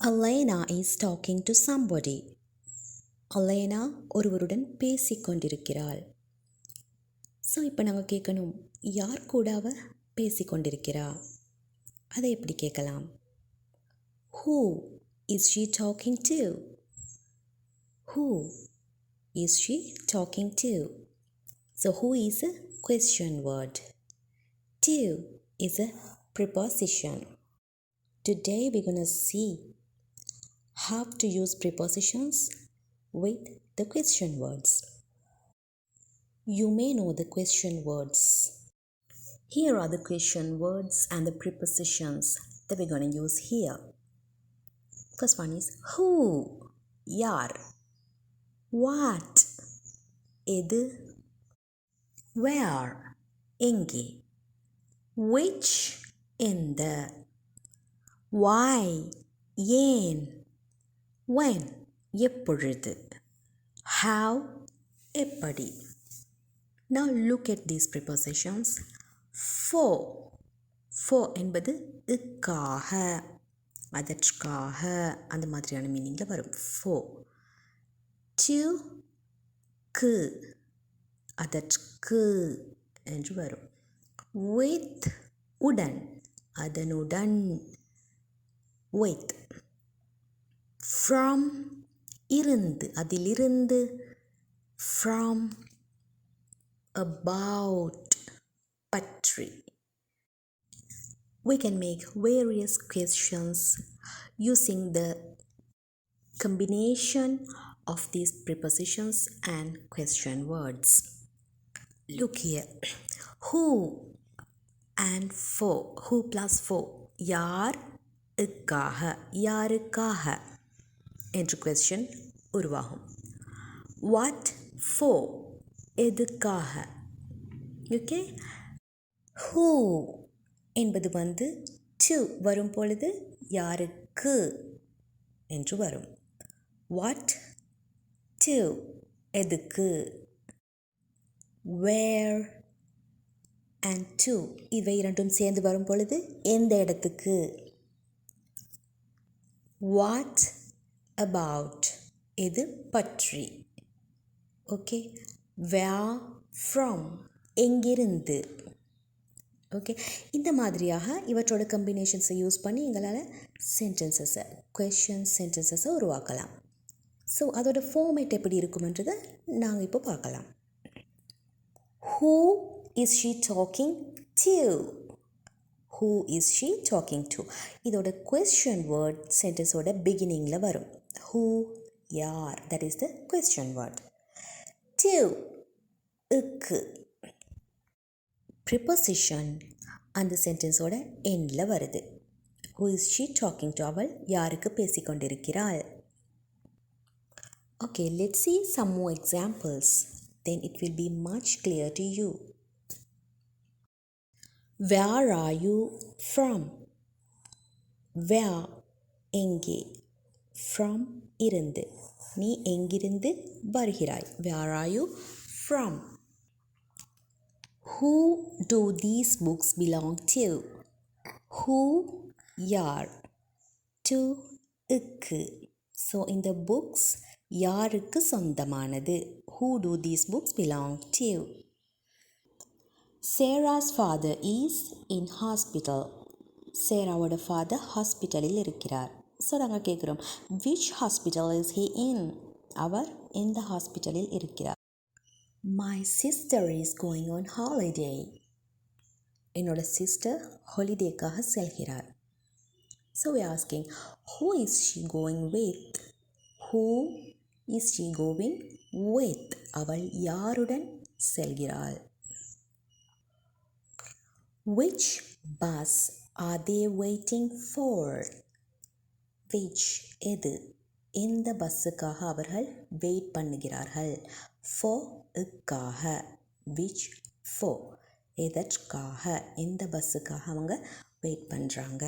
Elena is talking to somebody. Elena ஒருவருடன் பேசிக்கொண்டிருக்கிறாள். So இப்போ நாங்கள் கேட்கணும், யார் கூட அவ பேசிக்கொண்டிருக்கிறா? அதை எப்படி கேட்கலாம்? Who is she talking to? Who is she talking to? So who is a question word. To is a preposition. Today we're going to see how to use prepositions with the question words. You may know the question words. Here are the question words and the prepositions that we're going to use here. First one is who, yaar. What, edu. Where, enge. Which, endha. Why, ஏன். When, எப்பொழுது. How, எப்படி. Now look at these prepositions. For, for என்பது க்காக, அதற்காக, அந்த மாதிரியான மீனிங்கில் வரும். For. To, க்கு, அதற்கு என்று வரும். With, உடன், அதனுடன். With. From, இருந்து, அதிலிருந்து. From. About, பற்றி. We can make various questions using the combination of these prepositions and question words. Look here. Who and for. Who plus for. யார் க்காக, யாருக்காக என்று question உருவாகும். What for, எதுக்காக. ஓகே. Who என்பது to வரும் பொழுது யாருக்கு என்று வரும். What to, எதுக்கு. Where and to இவை இரண்டும் சேர்ந்து வரும் பொழுது எந்த இடத்துக்கு. What about, எது பற்றி. ஓகே. Where from, எங்கிருந்து. ஓகே. இந்த மாதிரியாக இவற்றோட கம்பினேஷன்ஸை யூஸ் பண்ணி எங்களால் சென்டென்சஸை, கொஷின்ஸ் சென்டென்சஸை உருவாக்கலாம். ஸோ அதோட ஃபார்மேட் எப்படி இருக்குமென்றதை நாங்கள் இப்போ பார்க்கலாம். Who is she talking to? Who is she talking to? இதோட question word சென்டென்ஸோட பிகினிங்கில் வரும். Who, யார், that is the question word. To, க்கு. Preposition அந்த சென்டென்ஸோட எண்டில் வருது. Who is she talking to? அவள் யாருக்கு பேசிக்கொண்டிருக்கிறாள். Okay, let's see some more examples. Then it will be much clearer to you. Where are you from? Where, எங்கே. From, இருந்து. நீ எங்கிருந்து வருகிறாய். Where are you from? Who do these books belong to? Who, யார். To, க்கு. So in the books, யாருக்கு சொந்தமானது. Who do these books belong to? Sarah's father is in hospital. சேராவோட ஃபாதர் ஹாஸ்பிட்டலில் இருக்கிறார். ஸோ நாங்கள் கேட்குறோம், which hospital is he in? அவர் எந்த ஹாஸ்பிட்டலில் இருக்கிறார். My sister is going on holiday. என்னோட சிஸ்டர் ஹாலிடேக்காக செல்கிறார். So we are asking, who is she going with? Who is she going with? அவள் யாருடன் செல்கிறாள். Which bus are they waiting for? Which, எது. எந்த பஸ்ஸுக்காக அவர்கள் வெயிட் பண்ணுகிறார்கள். For, க்காக. Which, for, எதற்காக, எந்த பஸ்ஸுக்காக அவங்க வெயிட் பண்ணுறாங்க.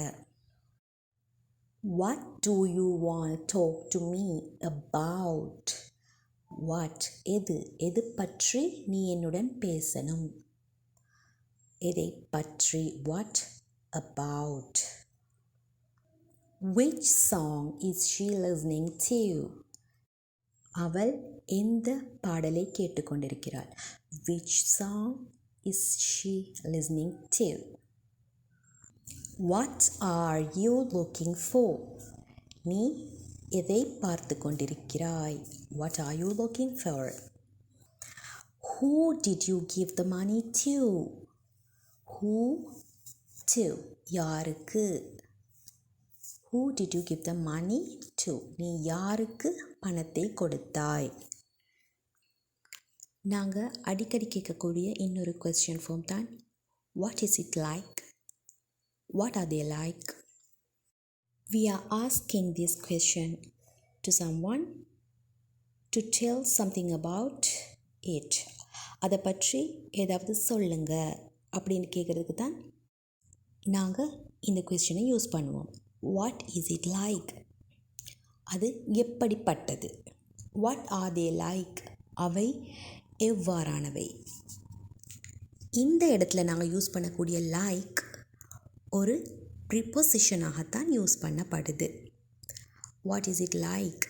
What do you want to talk to me about? What, எது. எது பற்றி நீ என்னுடன் பேசணும். எதை பற்றி. What about. Which song is she listening to? அவள் எந்த பாடலை கேட்டுக்கொண்டிருக்கிறாள்? Which song is she listening to? What are you looking for? நீ எதை பார்த்து கொண்டிருக்கிறாய்? What are you looking for? Who did you give the money to? Who to? யாருக்கு? Who did you give the money to? நீ யாருக்கு பணத்தை கொடுத்தாய்? நாங்கள் அடிக்கடி கேட்கக்கூடிய இன்னொரு கொஸ்டின் ஃபார்ம் தான் What is it like? What are they like? We are asking this question to someone to tell something about it. அதை பற்றி ஏதாவது சொல்லுங்க அப்படின்னு கேட்குறதுக்கு தான் நாங்கள் இந்த கொஸ்டினை யூஸ் பண்ணுவோம். What is it like? அது எப்படிப்பட்டது? What are they like? அவை எவ்வாறானவை? இந்த இடத்துல நாங்கள் யூஸ் பண்ணக்கூடிய லைக் ஒரு ப்ரிப்போசிஷனாகத்தான் யூஸ் பண்ணப்படுது. What is it like?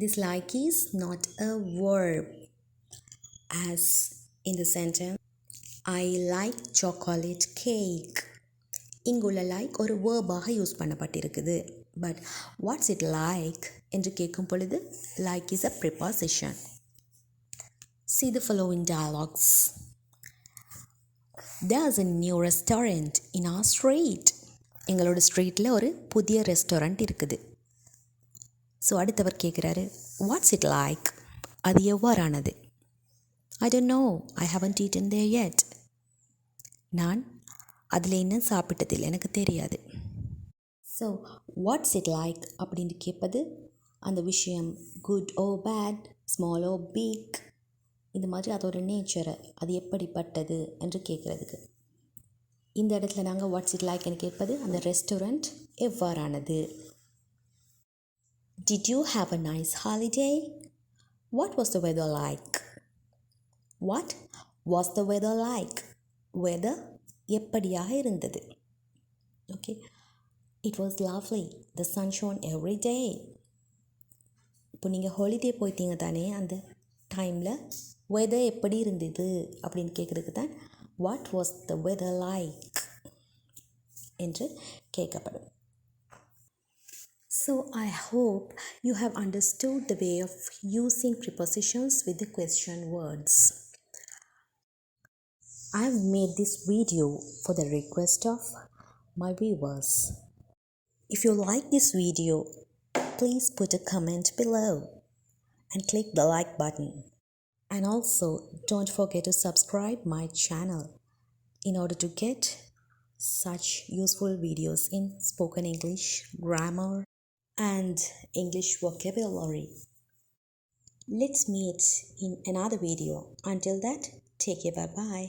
This like is not a verb. As in the sentence, I like chocolate cake. இங்குள்ள லைக் ஒரு வேர்பாக யூஸ் பண்ணப்பட்டிருக்குது. பட் வாட்ஸ் இட் லைக் என்று கேட்கும் பொழுது like is a preposition. See the following dialogues. There's a new restaurant in our street. எங்களோட ஸ்ட்ரீட்டில் ஒரு புதிய ரெஸ்டாரண்ட் இருக்குது. ஸோ அடுத்தவர் கேட்குறாரு வாட்ஸ் இட் லைக்? அது எவ்வாறானது? I don't know. I haven't eaten there yet. நான் அதில் இன்னும் சாப்பிட்டதில்லை, எனக்கு தெரியாது. ஸோ வாட்ஸ் இட் லைக் அப்படின்னு கேட்பது அந்த விஷயம் குட் ஓ பேட், ஸ்மால் ஓ பிக், இந்த மாதிரி அதோட நேச்சரை அது எப்படிப்பட்டது என்று கேட்குறதுக்கு. இந்த இடத்துல நாங்கள் வாட்ஸ் இட் லைக்னு கேட்பது அந்த restaurant எவ்வாறானது. Did you have a nice holiday? What was the weather like? What was the weather like? Weather எப்படியாக இருந்தது? Okay, it was lovely, the sun shone every day. இப்போ நீங்கள் ஹாலிடே போயிட்டீங்க தானே, அந்த டைமில் வெதர் எப்படி இருந்தது அப்படின்னு கேட்குறதுக்கு தான் what was the weather like என்று கேட்கப்படும். So I hope you have understood the way of using prepositions with the question words. I have made this video for the request of my viewers. If you like this video, please put a comment below and click the like button. And also don't forget to subscribe my channel in order to get such useful videos in spoken English, grammar and English vocabulary. Let's meet in another video. Until that, take care, bye bye.